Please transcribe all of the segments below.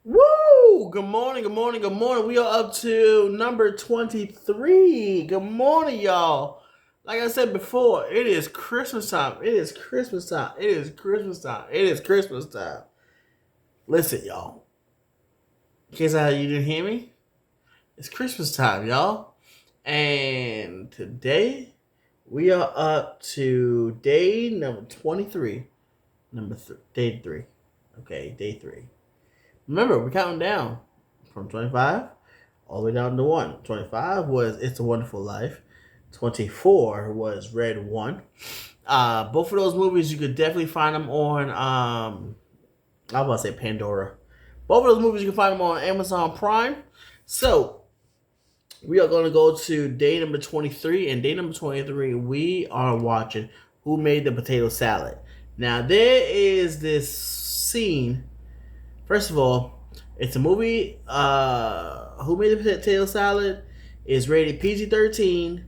Woo! Good morning, good morning, good morning. We are up to number 23. Good morning, y'all. Like I said before, it is Christmas time. It is Christmas time. It is Christmas time. It is Christmas time. Listen, y'all. In case you didn't hear me, it's Christmas time, y'all. And today we are up to day number 23. Day 3. Okay, day 3. Remember, we're counting down from 25 all the way down to 1. 25 was It's a Wonderful Life. 24 was Red 1. Both of those movies, you could definitely find them on, I was about to say Pandora. Both of those movies, you can find them on Amazon Prime. So, we are going to go to day number 23. And day number 23, we are watching Who Made the Potato Salad. Now, there is this scene. First of all, it's a movie. Who Made the Potato Salad is rated PG-13.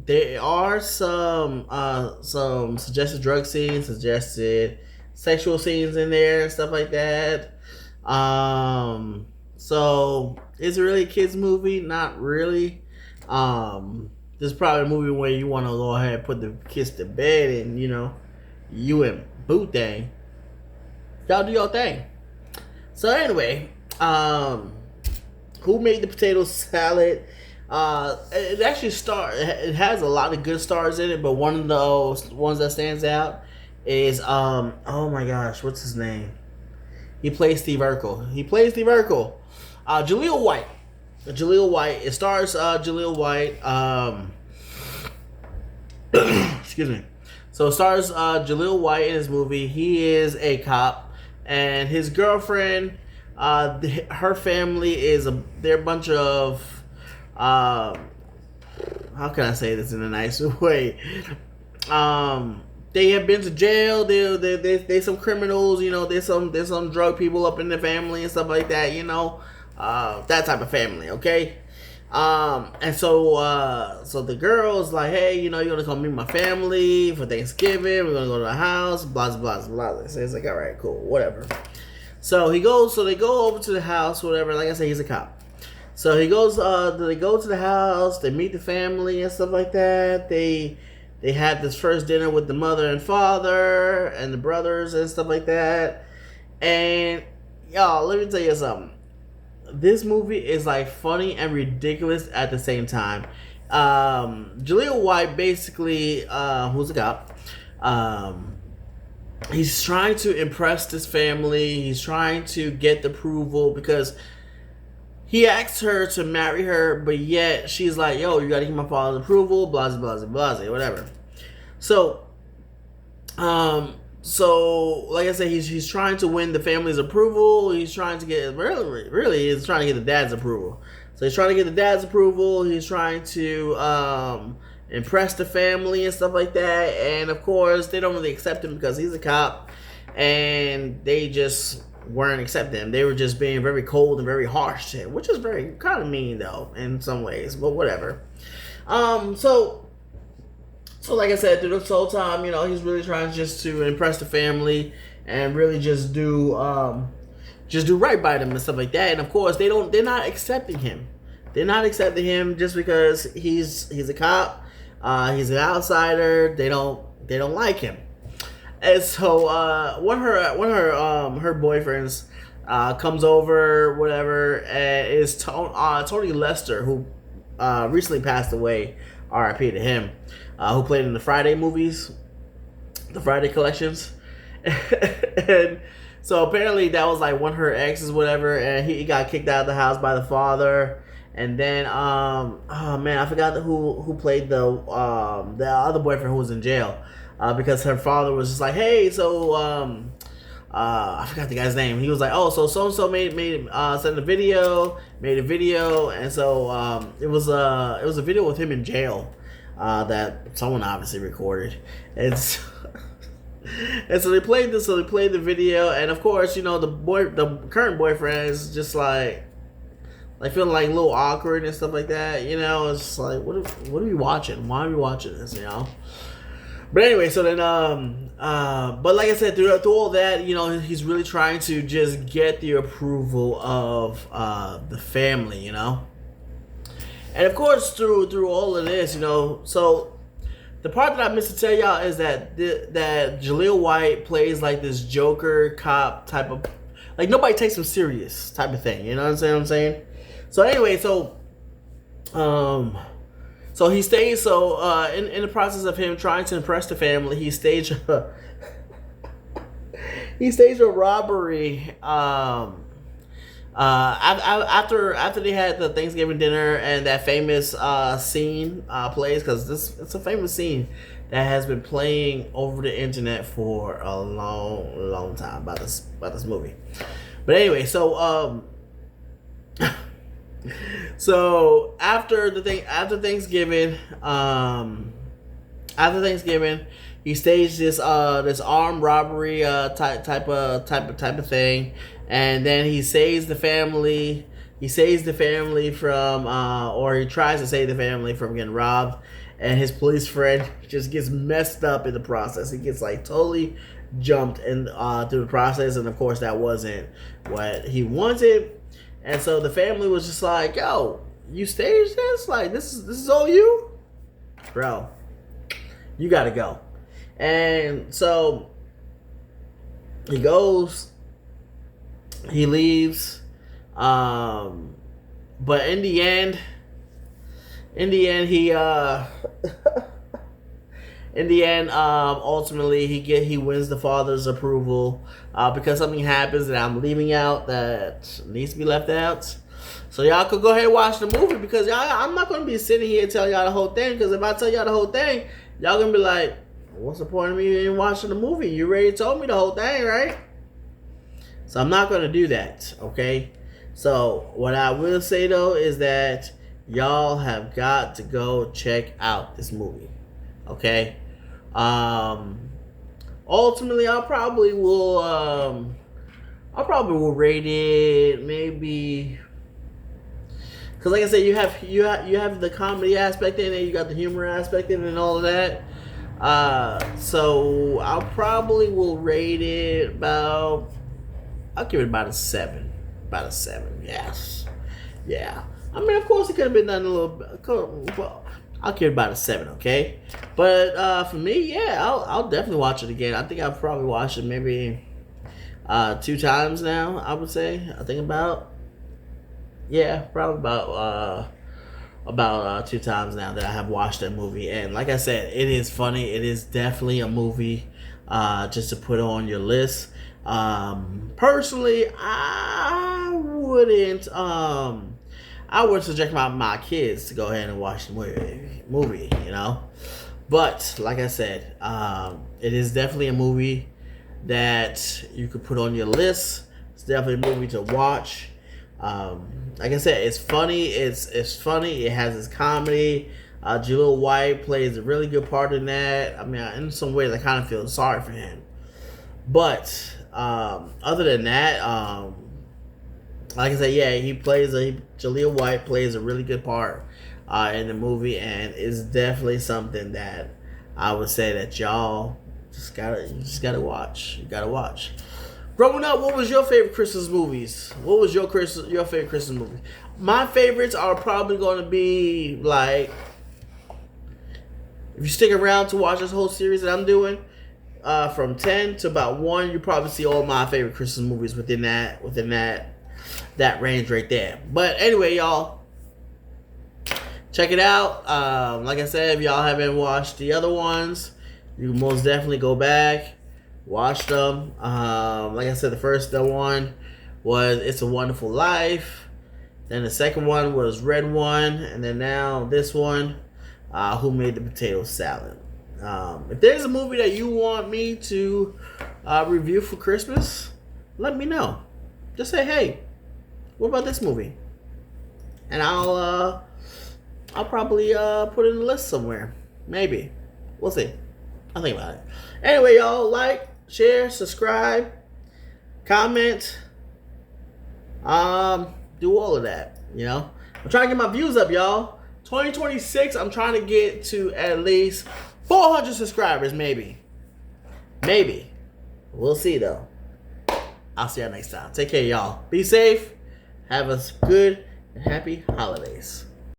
There are some suggested drug scenes, suggested sexual scenes in there and stuff like that. So it's really a kids movie, not really. This is probably a movie where you want to go ahead and put the kids to bed, and you and Boo Thing, y'all do your thing. So anyway, Who Made the Potato Salad? It actually it has a lot of good stars in it, but one of those ones that stands out is oh my gosh, what's his name? He plays Steve Urkel. Jaleel White. Jaleel White. It stars Jaleel White. Excuse me. So it stars Jaleel White in his movie. He is a cop, and his girlfriend, her family they're a bunch of, how can I say this in a nice way? They have been to jail. They some criminals. There's some drug people up in the family and stuff like that. That type of family. Okay. And so the girl's like, hey, you're gonna come meet my family for Thanksgiving. We're gonna go to the house. Blah blah blah blah. So it's like, all right, cool, whatever. So they go over to the house, whatever. Like I say, he's a cop. So he goes. They go to the house. They meet the family and stuff like that. They had this first dinner with the mother and father and the brothers and stuff like that. And y'all, let me tell you something. This movie is like funny and ridiculous at the same time. Jaleel White, basically, who's a cop, he's trying to impress this family. He's trying to get the approval because he asked her to marry her, but yet she's like, yo, you gotta get my father's approval, blah, blah, blah, blah, whatever. So, like I said, he's trying to win the family's approval. He's trying to get, really, he's trying to get the dad's approval. So he's trying to get the dad's approval. He's trying to impress the family and stuff like that. And of course, they don't really accept him because he's a cop, and they just weren't accepting him. They were just being very cold and very harsh to him, which is very kind of mean though in some ways, but whatever. So like I said, through this whole time, he's really trying just to impress the family and really just do right by them and stuff like that. And of course, they're not accepting him. They're not accepting him just because he's a cop. He's an outsider. They don't like him. And so one of her boyfriends comes over, whatever, and is Tony Lester, who recently passed away. R.I.P. to him. Who played in the Friday movies, the Friday collections. And so apparently that was like one of her exes, whatever, and he got kicked out of the house by the father. And then oh man, I forgot who played the other boyfriend who was in jail, because her father was just like, hey, so I forgot the guy's name. He was like, oh, so and so made sent a video, and so it was a video with him in jail. That someone obviously recorded, and so, they played this. So they played the video, and of course, the current boyfriend is just like feeling like a little awkward and stuff like that. It's just like, what are we watching? Why are we watching this? But anyway, so then but like I said, through all that, he's really trying to just get the approval of the family, and of course through all of this, so the part that I missed to tell y'all is that that Jaleel White plays like this Joker cop type of, like, nobody takes him serious type of thing. You know what I'm saying? So anyway, so he stays. So in the process of him trying to impress the family, he staged a robbery. After they had the Thanksgiving dinner and that famous scene plays, because it's a famous scene that has been playing over the internet for a long time about this movie. But anyway, so so after Thanksgiving, he staged this armed robbery type of thing, and then he saves the family. He saves the family from, or he tries to save the family from getting robbed, and his police friend just gets messed up in the process. He gets like totally jumped in through the process, and of course that wasn't what he wanted. And so the family was just like, "Yo, you staged this? Like this is all you, bro? You gotta go." And so he goes, he leaves, but in the end, he ultimately he wins the father's approval because something happens that I'm leaving out that needs to be left out. So y'all could go ahead and watch the movie, because I'm not going to be sitting here telling y'all the whole thing, because if I tell y'all the whole thing, y'all going to be like, what's the point of me in watching the movie? You already told me the whole thing, right? So I'm not going to do that, okay? So what I will say, though, is that y'all have got to go check out this movie, okay? Ultimately, I probably will rate it maybe, because like I said, you have the comedy aspect in it, you got the humor aspect in it, and all of that. So I probably will rate it about, I'll give it about a 7. About a 7, yes. Yeah. I mean, of course, it could have been done a little bit. Well, I'll give it about a 7, okay? But for me, yeah, I'll definitely watch it again. I think I've probably watched it maybe 2 times now, I would say. I think about, yeah, probably about 2 times now that I have watched that movie. And like I said, it is funny. It is definitely a movie just to put on your list. Personally, I wouldn't suggest my kids to go ahead and watch the movie, But like I said, it is definitely a movie that you could put on your list. It's definitely a movie to watch. Like I said, it's funny. It's funny. It has its comedy. Jaleel White plays a really good part in that. I mean, in some ways, I kind of feel sorry for him. But other than that, like I said, yeah, Jaleel White plays a really good part in the movie, and it's definitely something that I would say that y'all just gotta watch. You gotta watch. Growing up, what was your favorite Christmas movies? What was your favorite Christmas movie? My favorites are probably going to be like, if you stick around to watch this whole series that I'm doing, from 10 to about 1, you probably see all my favorite Christmas movies within that range right there. But anyway, y'all, check it out. Like I said, if y'all haven't watched the other ones, you can most definitely go back, watch them. Like I said, the first one was It's a Wonderful Life. Then the second one was Red One, and then now this one, Who Made the Potato Salad. If there's a movie that you want me to review for Christmas, let me know. Just say, hey, what about this movie? And I'll probably put it in the list somewhere. Maybe. We'll see. I'll think about it. Anyway, y'all, like, share, subscribe, comment, do all of that, I'm trying to get my views up, y'all. 2026, I'm trying to get to at least 400 subscribers, maybe. Maybe. We'll see, though. I'll see y'all next time. Take care, y'all. Be safe. Have a good and happy holidays.